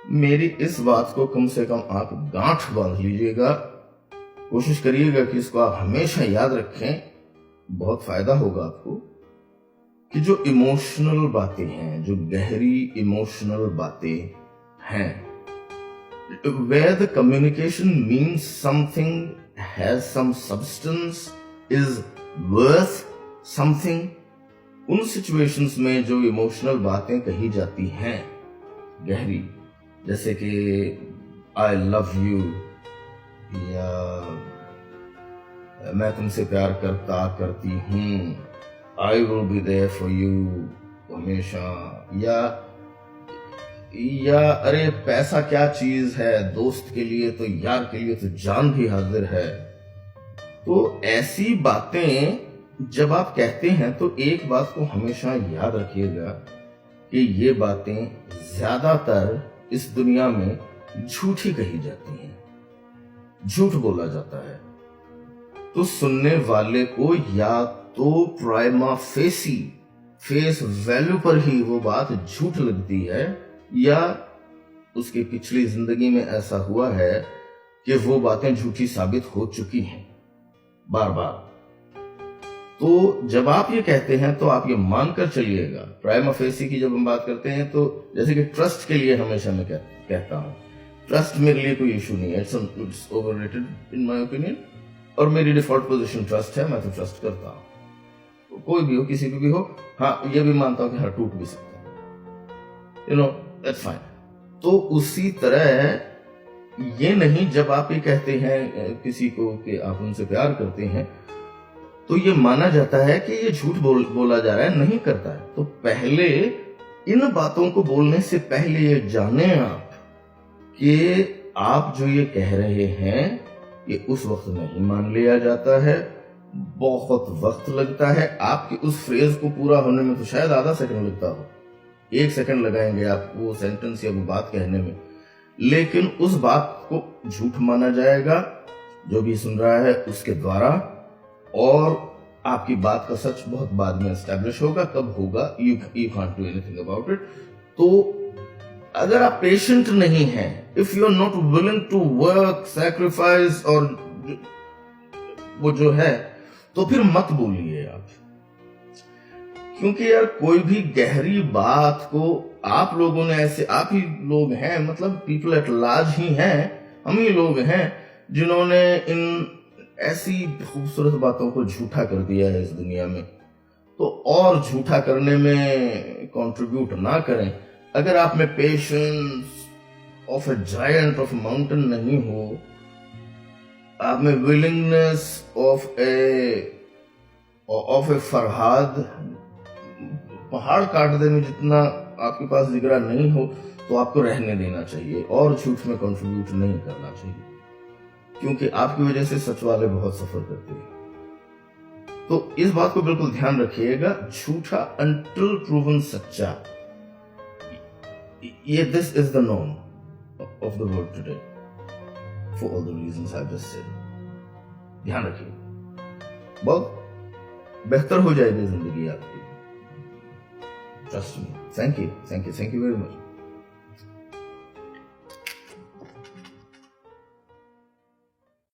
मेरी इस बात को कम से कम आप गांठ बांध लीजिएगा, कोशिश करिएगा कि इसको आप हमेशा याद रखें, बहुत फायदा होगा आपको। कि जो इमोशनल बातें हैं, जो गहरी इमोशनल बातें हैं, where the communication means something, has some substance, is worth something, उन सिचुएशंस में जो इमोशनल बातें कही जाती हैं गहरी, जैसे कि आई लव यू, या मैं तुमसे प्यार करती हूँ, I will be there for you हमेशा, या अरे पैसा क्या चीज है, दोस्त के लिए तो यार के लिए तो जान भी हाजिर है। तो ऐसी बातें जब आप कहते हैं तो एक बात को हमेशा याद रखिएगा कि ये बातें ज्यादातर इस दुनिया में झूठी कही जाती हैं, झूठ बोला जाता है। तो सुनने वाले को या तो प्राइमा फेसी, फेस वैल्यू पर ही वो बात झूठ लगती है, या उसकी पिछली जिंदगी में ऐसा हुआ है कि वो बातें झूठी साबित हो चुकी हैं बार बार। तो जब आप ये कहते हैं तो आप ये मानकर चलिएगा, प्राइमा फेसी की जब हम बात करते हैं तो जैसे कि ट्रस्ट के लिए हमेशा मैं कहता हूं, ट्रस्ट मेरे लिए कोई इशू नहीं है, it's overrated in my opinion, और मेरी डिफॉल्ट पोजीशन ट्रस्ट है, मैं तो ट्रस्ट करता हूं, कोई भी हो, किसी को भी हो। हाँ, ये भी मानता हूं कि हाँ टूट भी सकता है, यू नो, दैट्स फाइन। तो उसी तरह ये नहीं, जब आप ये कहते हैं किसी को कि आप उनसे प्यार करते हैं, तो ये माना जाता है कि ये झूठ बोला जा रहा है, नहीं करता है। तो पहले इन बातों को बोलने से पहले ये जाने आप कि आप जो ये कह रहे हैं ये उस वक्त नहीं मान लिया जाता है, बहुत वक्त लगता है। आपकी उस फ्रेज को पूरा होने में तो शायद आधा सेकंड लगता हो, 1 सेकंड लगाएंगे आप वो सेंटेंस या वो बात कहने में, लेकिन उस बात को झूठ माना जाएगा जो भी सुन रहा है उसके द्वारा, और आपकी बात का सच बहुत बाद में एस्टैब्लिश होगा। कब होगा, you can't do anything about it. तो अगर आप पेशेंट नहीं हैं, if you are not willing to work, sacrifice, और वो जो है, तो फिर मत बोलिए आप, क्योंकि यार कोई भी गहरी बात को आप लोगों ने ऐसे, आप ही लोग हैं, मतलब पीपल एट लार्ज ही हैं, हम ही लोग हैं जिन्होंने इन ऐसी खूबसूरत बातों को झूठा कर दिया है इस दुनिया में। तो और झूठा करने में कंट्रीब्यूट ना करें। अगर आप में patience of A giant of mountain नहीं हो, आप में विलिंगनेस ऑफ ए फरहाद, पहाड़ काट देने जितना आपके पास जिगरा नहीं हो, तो आपको रहने देना चाहिए और झूठ में कंट्रीब्यूट नहीं करना चाहिए, क्योंकि आपकी वजह से सच वाले बहुत सफर करते हैं। तो इस बात को बिल्कुल ध्यान रखिएगा, झूठा अंटिल प्रूवन सच्चा, ये this is the norm of the world today for all the reasons I just said. ध्यान रखिए, बहुत बेहतर हो जाएगी जिंदगी आपकी, trust me. Thank you very much.